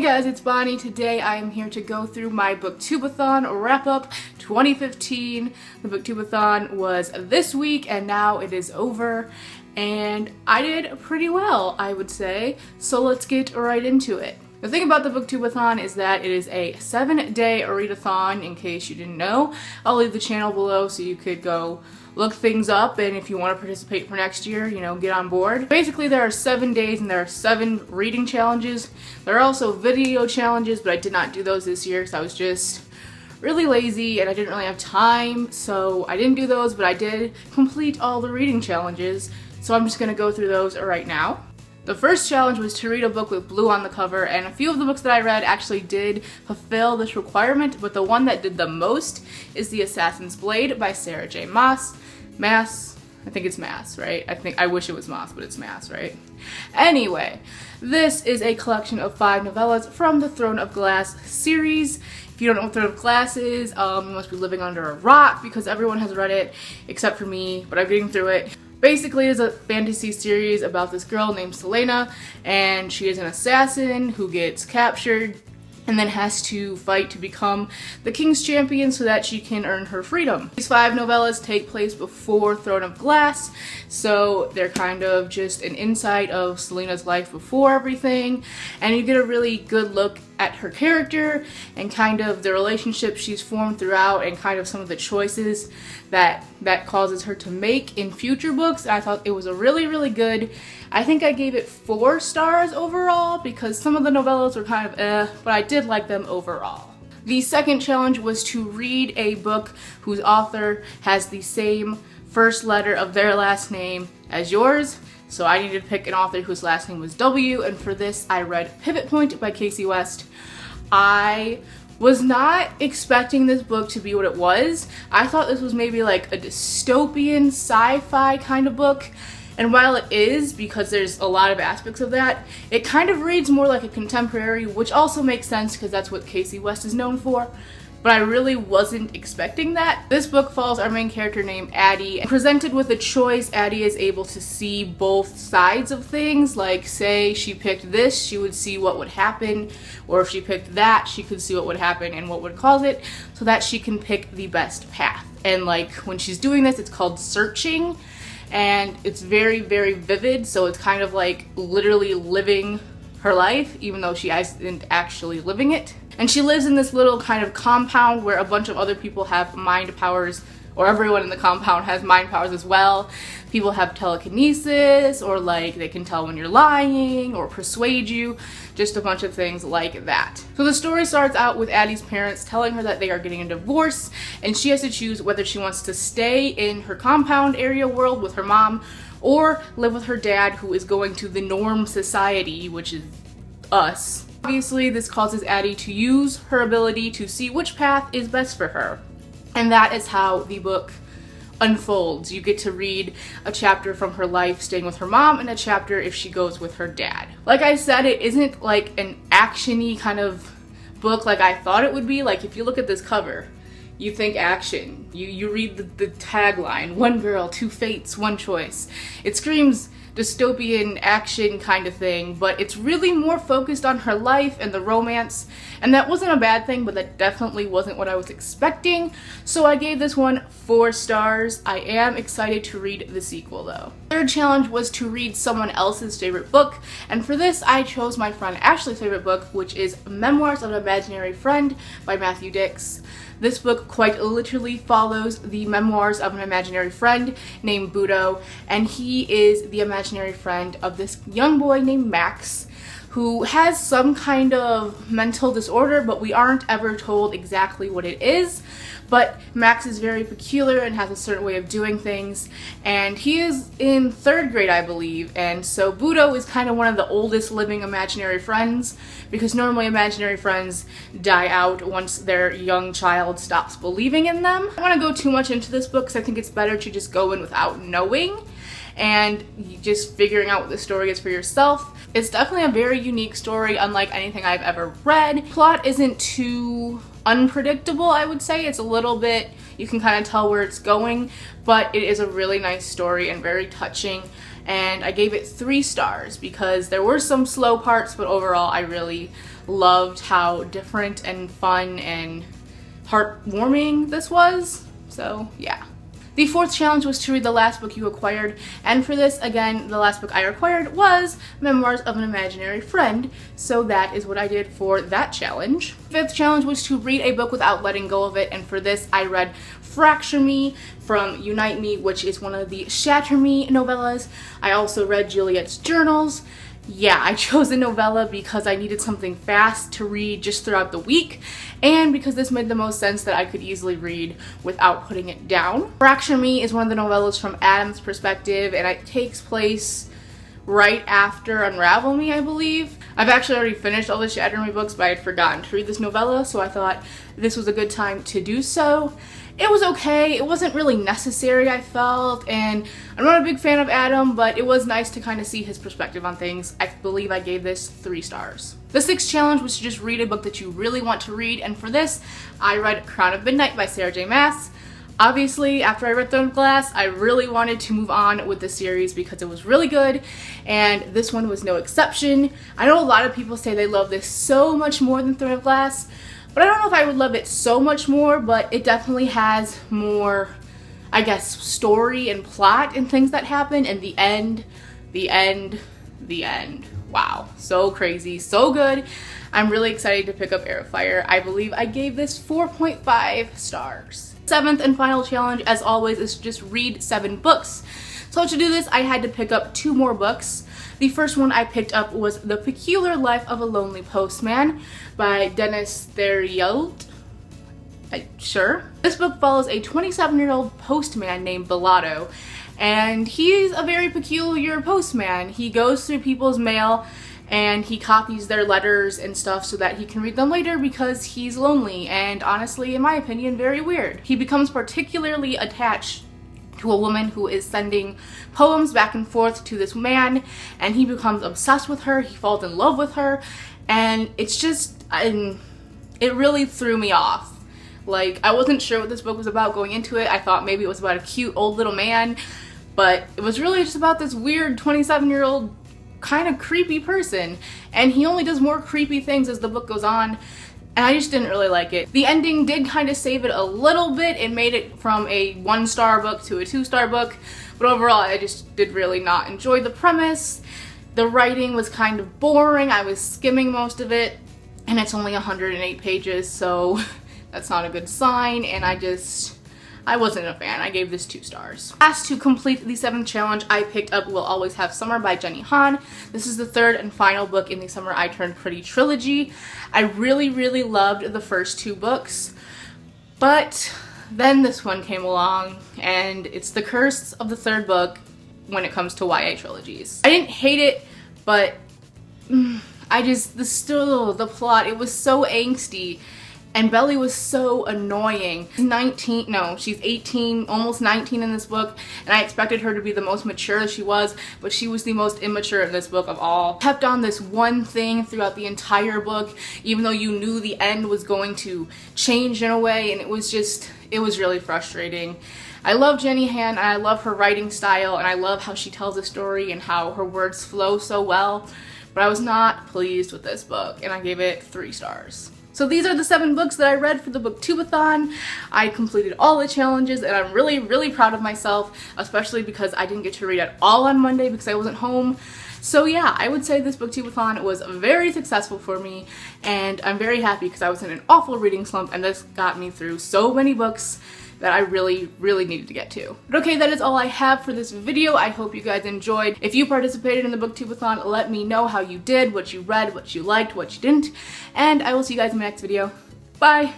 Hey guys, it's Bonnie. Today I am here to go through my Booktube-A-Thon Wrap Up 2015. The Booktube-A-Thon was this week and now it is over and I did pretty well, I would say. So let's get right into it. The thing about the Booktube-A-Thon is that it is a 7-day readathon, in case you didn't know. I'll leave the channel below so you could go look things up, and if you want to participate for next year, you know, get on board. Basically, there are 7 days and there are 7 reading challenges. There are also video challenges, but I did not do those this year because I was just really lazy and I didn't really have time, so I didn't do those, but I did complete all the reading challenges, so I'm just going to go through those right now. The first challenge was to read a book with blue on the cover, and a few of the books that I read actually did fulfill this requirement, but the one that did the most is The Assassin's Blade by Sarah J. Maas. I think it's Maas, right? I wish it was Maas, but it's Maas, right? Anyway, this is a collection of 5 novellas from the Throne of Glass series. If you don't know what Throne of Glass is, you must be living under a rock because everyone has read it except for me, but I'm getting through it. Basically, it's a fantasy series about this girl named Selena, and she is an assassin who gets captured and then has to fight to become the king's champion so that she can earn her freedom. These 5 novellas take place before Throne of Glass, so they're kind of just an insight of Selena's life before everything, and you get a really good look at her character and kind of the relationship she's formed throughout and kind of some of the choices that causes her to make in future books. I thought it was a really good. I think I gave it 4 stars overall because some of the novellas were kind of but I did like them overall. The second challenge was to read a book whose author has the same first letter of their last name as yours. So I needed to pick an author whose last name was W, and for this I read Pivot Point by Casey West. I was not expecting this book to be what it was. I thought this was maybe like a dystopian sci-fi kind of book, and while it is, because there's a lot of aspects of that, it kind of reads more like a contemporary, which also makes sense because that's what Casey West is known for. But I really wasn't expecting that. This book follows our main character named Addie. Presented with a choice, Addie is able to see both sides of things. Like, say she picked this, she would see what would happen, or if she picked that, she could see what would happen and what would cause it, so that she can pick the best path. And like, when she's doing this, it's called searching, and it's very vivid, so it's kind of like literally living her life, even though she isn't actually living it. And she lives in this little kind of compound where a bunch of other people have mind powers, or everyone in the compound has mind powers as well. People have telekinesis, or like they can tell when you're lying, or persuade you, just a bunch of things like that. So the story starts out with Addie's parents telling her that they are getting a divorce, and she has to choose whether she wants to stay in her compound area world with her mom, or live with her dad, who is going to the norm society, which is us. Obviously, this causes Addie to use her ability to see which path is best for her. And that is how the book unfolds. You get to read a chapter from her life staying with her mom and a chapter if she goes with her dad. Like I said, it isn't like an action-y kind of book like I thought it would be. Like, if you look at this cover, you think action. You read the tagline, 1 girl, 2 fates, 1 choice. It screams dystopian action kind of thing, but it's really more focused on her life and the romance, and that wasn't a bad thing, but that definitely wasn't what I was expecting, so I gave this one 4 stars. I am excited to read the sequel though. The third challenge was to read someone else's favorite book, and for this I chose my friend Ashley's favorite book, which is Memoirs of an Imaginary Friend by Matthew Dix. This book quite literally follows the memoirs of an imaginary friend named Budo, and he is the imaginary friend of this young boy named Max, who has some kind of mental disorder, but we aren't ever told exactly what it is. But Max is very peculiar and has a certain way of doing things, and he is in 3rd grade, I believe, and so Budo is kind of one of the oldest living imaginary friends, because normally imaginary friends die out once their young child stops believing in them. I don't want to go too much into this book because I think it's better to just go in without knowing and just figuring out what the story is for yourself. It's definitely a very unique story, unlike anything I've ever read. Plot isn't too unpredictable, I would say. It's a little bit, you can kind of tell where it's going, but it is a really nice story and very touching, and I gave it 3 stars because there were some slow parts, but overall I really loved how different and fun and heartwarming this was. So yeah. The fourth challenge was to read the last book you acquired, and for this, again, the last book I acquired was Memoirs of an Imaginary Friend, so that is what I did for that challenge. The fifth challenge was to read a book without letting go of it, and for this I read Fracture Me from Unite Me, which is one of the Shatter Me novellas. I also read Juliet's Journals. Yeah, I chose a novella because I needed something fast to read just throughout the week, and because this made the most sense that I could easily read without putting it down. Fracture Me is one of the novellas from Adam's perspective, and it takes place right after Unravel Me, I believe. I've actually already finished all the Shatter Me books, but I had forgotten to read this novella, so I thought this was a good time to do so. It was okay. It wasn't really necessary, I felt, and I'm not a big fan of Adam, but it was nice to kind of see his perspective on things. I believe I gave this 3 stars. The sixth challenge was to just read a book that you really want to read, and for this, I read Crown of Midnight by Sarah J. Maas. Obviously, after I read Throne of Glass, I really wanted to move on with the series because it was really good, and this one was no exception. I know a lot of people say they love this so much more than Throne of Glass, but I don't know if I would love it so much more, but it definitely has more, I guess, story and plot and things that happen, and the end. Wow, so crazy, so good. I'm really excited to pick up Heir of Fire. I believe I gave this 4.5 stars. Seventh and final challenge, as always, is to just read 7 books. So to do this, I had to pick up 2 more books. The first one I picked up was The Peculiar Life of a Lonely Postman by Dennis Theriault. Sure. This book follows a 27-year-old postman named Bellotto, and he's a very peculiar postman. He goes through people's mail and he copies their letters and stuff so that he can read them later because he's lonely and, honestly, in my opinion, very weird. He becomes particularly attached to a woman who is sending poems back and forth to this man, and he becomes obsessed with her. He falls in love with her, and it's just, it really threw me off. Like, I wasn't sure what this book was about going into it. I thought maybe it was about a cute old little man, but it was really just about this weird 27-year-old kind of creepy person, and he only does more creepy things as the book goes on, and I just didn't really like it. The ending did kind of save it a little bit. It made it from a 1-star book to a 2-star book, but overall I just did really not enjoy the premise. The writing was kind of boring. I was skimming most of it, and it's only 108 pages, so that's not a good sign, and I wasn't a fan. I gave this 2 stars. Last, to complete the 7th challenge, I picked up We'll Always Have Summer by Jenny Han. This is the 3rd and final book in the Summer I Turned Pretty trilogy. I really, really loved the first 2 books, but then this one came along, and it's the curse of the 3rd book when it comes to YA trilogies. I didn't hate it, but the plot, it was so angsty. And Belly was so annoying. She's 18, almost 19 in this book, and I expected her to be the most mature she was, but she was the most immature in this book of all. Kept on this one thing throughout the entire book, even though you knew the end was going to change in a way, and it was really frustrating. I love Jenny Han, and I love her writing style, and I love how she tells a story and how her words flow so well, but I was not pleased with this book, and I gave it 3 stars. So these are the 7 books that I read for the Booktube-A-Thon. I completed all the challenges, and I'm really, really proud of myself, especially because I didn't get to read at all on Monday because I wasn't home. So yeah, I would say this Booktube-A-Thon was very successful for me, and I'm very happy because I was in an awful reading slump, and this got me through so many books that I really, really needed to get to. But okay, that is all I have for this video. I hope you guys enjoyed. If you participated in the Booktube-A-Thon, let me know how you did, what you read, what you liked, what you didn't, and I will see you guys in my next video. Bye!